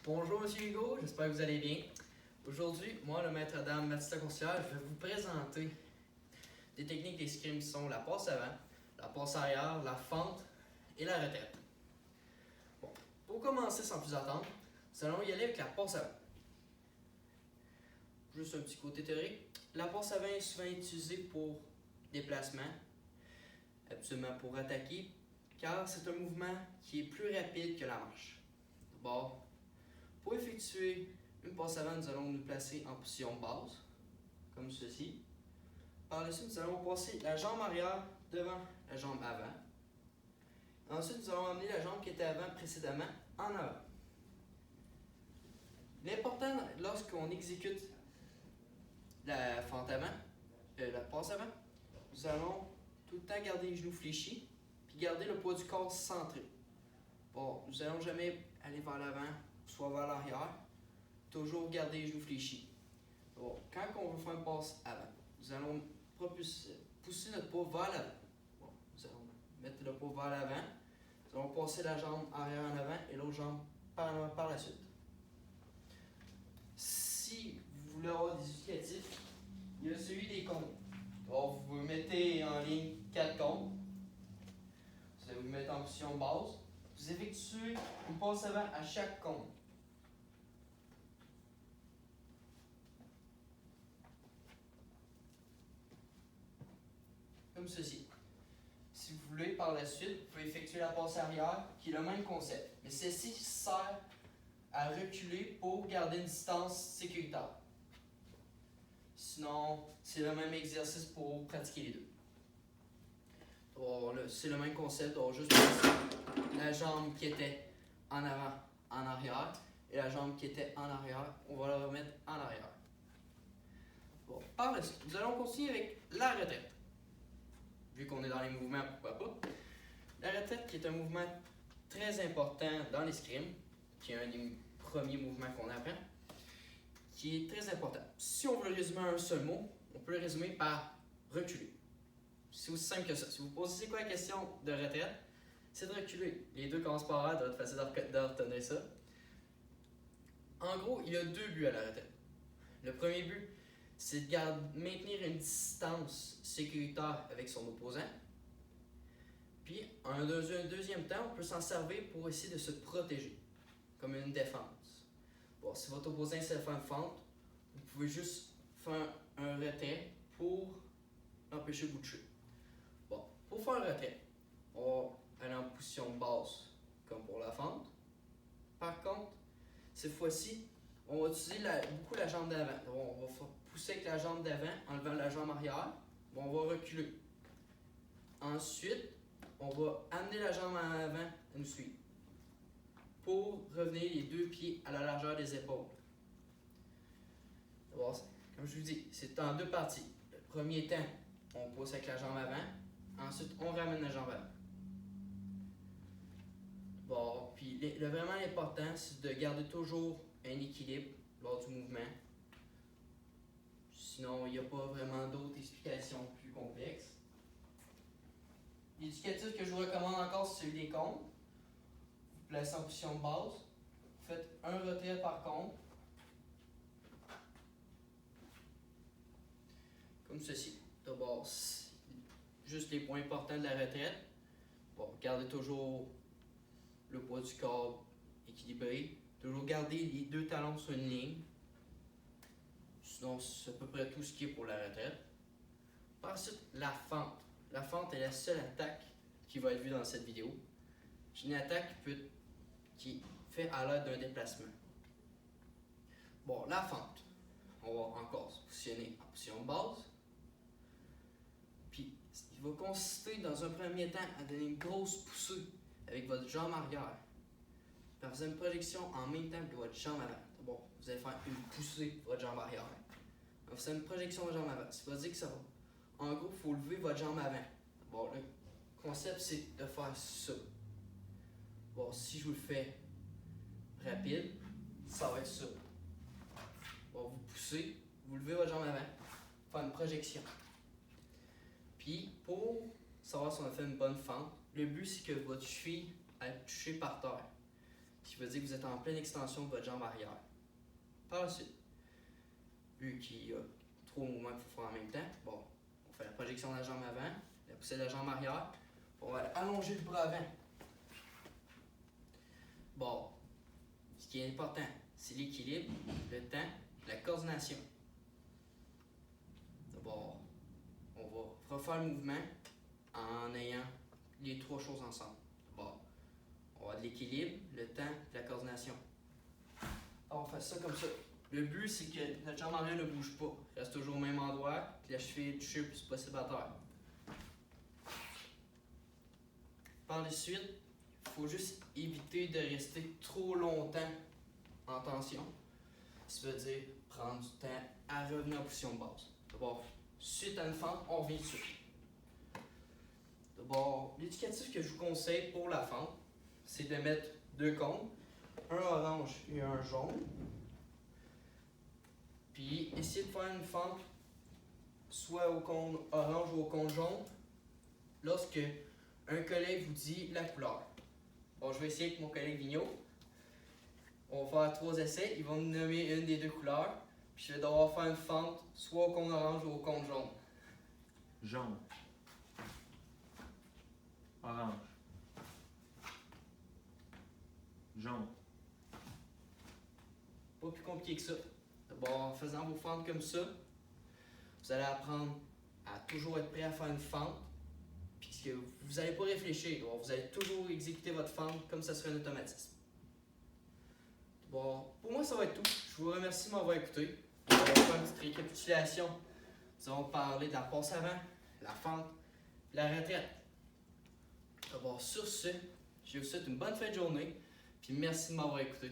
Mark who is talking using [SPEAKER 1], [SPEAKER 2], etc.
[SPEAKER 1] Bonjour Monsieur Hugo, j'espère que vous allez bien. Aujourd'hui, moi, le maître dame Mathilda Concilière, je vais vous présenter des techniques d'escrime qui sont la passe avant, la passe arrière, la fente et la retraite. Bon, pour commencer sans plus attendre, nous allons y aller avec la passe avant. Juste un petit côté théorique. La passe avant est souvent utilisée pour déplacement, absolument pour attaquer, car c'est un mouvement qui est plus rapide que la marche. D'abord, pour effectuer une passe avant, nous allons nous placer en position basse, comme ceci. Par la suite, nous allons passer la jambe arrière devant la jambe avant. Ensuite, nous allons amener la jambe qui était avant précédemment en avant. L'important lorsqu'on exécute la fente avant, la passe avant, nous allons tout le temps garder les genoux fléchis puis garder le poids du corps centré. Bon, nous n'allons jamais aller vers l'avant, soit vers l'arrière, toujours garder les genoux fléchis. Bon, quand on veut faire une passe avant, nous allons pousser notre poids vers l'avant. Bon, nous allons mettre le poids vers l'avant, nous allons passer la jambe arrière en avant et l'autre jambe par la suite. Si vous voulez avoir des justificatifs, il y a celui des comptes. Alors, vous mettez en ligne 4 comptes. Vous allez vous mettre en position basse. Vous effectuez une passe avant à chaque compte. Comme ceci. Si vous voulez, par la suite, vous pouvez effectuer la passe arrière, qui est le même concept. Mais ceci sert à reculer pour garder une distance sécuritaire. Sinon, c'est le même exercice pour pratiquer les deux. C'est le même concept, on va juste passer la jambe qui était en avant, en arrière, et la jambe qui était en arrière, on va la remettre en arrière. Bon, par la suite, nous allons continuer avec la retraite. Vu qu'on est dans les mouvements, pourquoi pas. La retraite qui est un mouvement très important dans l'escrime, qui est un des premiers mouvements qu'on apprend, qui est très important. Si on veut le résumer en un seul mot, on peut le résumer par reculer. C'est aussi simple que ça. Si vous posez c'est quoi la question de retraite, c'est de reculer. Les deux commencent par R, ça doit être facile de retenir ça. En gros, il y a deux buts à la retraite. Le premier but, c'est de maintenir une distance sécuritaire avec son opposant. Puis, en un deuxième temps, on peut s'en servir pour essayer de se protéger, comme une défense. Bon, si votre opposant essaie de faire une fente, vous pouvez juste faire un retrait pour l'empêcher de vous toucher. Bon, pour faire un retrait, on va aller en position basse, comme pour la fente. Par contre, cette fois-ci, on va utiliser beaucoup la jambe d'avant. On va pousser avec la jambe d'avant, enlevant la jambe arrière. Bon, on va reculer. Ensuite, on va amener la jambe en avant à nous suivre pour revenir les deux pieds à la largeur des épaules. D'abord, comme je vous dis, c'est en deux parties. Le premier temps, on pousse avec la jambe avant. Ensuite, on ramène la jambe avant. Bon, puis vraiment l'important, c'est de garder toujours un équilibre lors du mouvement. Sinon, il n'y a pas vraiment d'autres explications plus complexes. L'éducatif que je vous recommande encore, c'est celui des comptes. Vous placez en position de base. Vous faites un retrait par compte. Comme ceci. D'abord, juste les points importants de la retraite. Bon, gardez toujours le poids du corps équilibré. Toujours garder les deux talons sur une ligne. Sinon, c'est à peu près tout ce qui est pour la retraite. Ensuite, la fente. La fente est la seule attaque qui va être vue dans cette vidéo. C'est une attaque qui est faite à l'aide d'un déplacement. Bon, la fente. On va encore se positionner en position de base. Puis, il va consister dans un premier temps à donner une grosse poussée avec votre jambe arrière. Puis, vous avez une projection en même temps que votre jambe avant. Bon, vous allez faire une poussée de votre jambe arrière. Vous faites une projection de jambe avant. Ça veut dire que ça va. En gros, il faut lever votre jambe avant. Bon, le concept, c'est de faire ça. Bon, si je vous le fais rapide, ça va être ça. Bon, vous poussez, vous levez votre jambe avant, faire une projection. Puis, pour savoir si on a fait une bonne fente, le but, c'est que votre cheville est touchée par terre. ce qui veut dire que vous êtes en pleine extension de votre jambe arrière. Par la suite, vu qu'il y a 3 mouvements qu'il faut faire en même temps, bon, on fait la projection de la jambe avant, la poussée de la jambe arrière, on va allonger le bras avant. Bon, ce qui est important, c'est l'équilibre, le temps, la coordination. D'abord, on va refaire le mouvement en ayant les 3 choses ensemble. D'abord, on va de l'équilibre, le temps et la coordination. Alors, on fait ça comme ça. Le but, c'est que notre jambe arrière ne bouge pas. Reste toujours au même endroit, que la cheville est touchée le plus possible à terre. Par la suite, il faut juste éviter de rester trop longtemps en tension. Ça veut dire prendre du temps à revenir en position de base. D'abord, suite à une fente, on revient dessus. D'abord, l'éducatif que je vous conseille pour la fente, c'est de mettre 2 cônes, un orange et un jaune. Puis, essayez de faire une fente soit au cône orange ou au cône jaune lorsque un collègue vous dit la couleur. Bon, je vais essayer avec mon collègue Vigneault. On va faire 3 essais. Il va me nommer une des 2 couleurs. Puis je vais devoir faire une fente soit au cône orange ou au cône jaune.
[SPEAKER 2] Jaune. Orange. Jaune.
[SPEAKER 1] Pas plus compliqué que ça. D'abord, en faisant vos fentes comme ça, vous allez apprendre à toujours être prêt à faire une fente. Puis que vous n'allez pas réfléchir. Donc, vous allez toujours exécuter votre fente comme ça serait un automatisme. Bon, pour moi, ça va être tout. Je vous remercie de m'avoir écouté. On va faire une petite récapitulation. Nous allons parler de la passe avant, la fente, la retraite. D'abord, sur ce, je vous souhaite une bonne fin de journée. Puis merci de m'avoir écouté.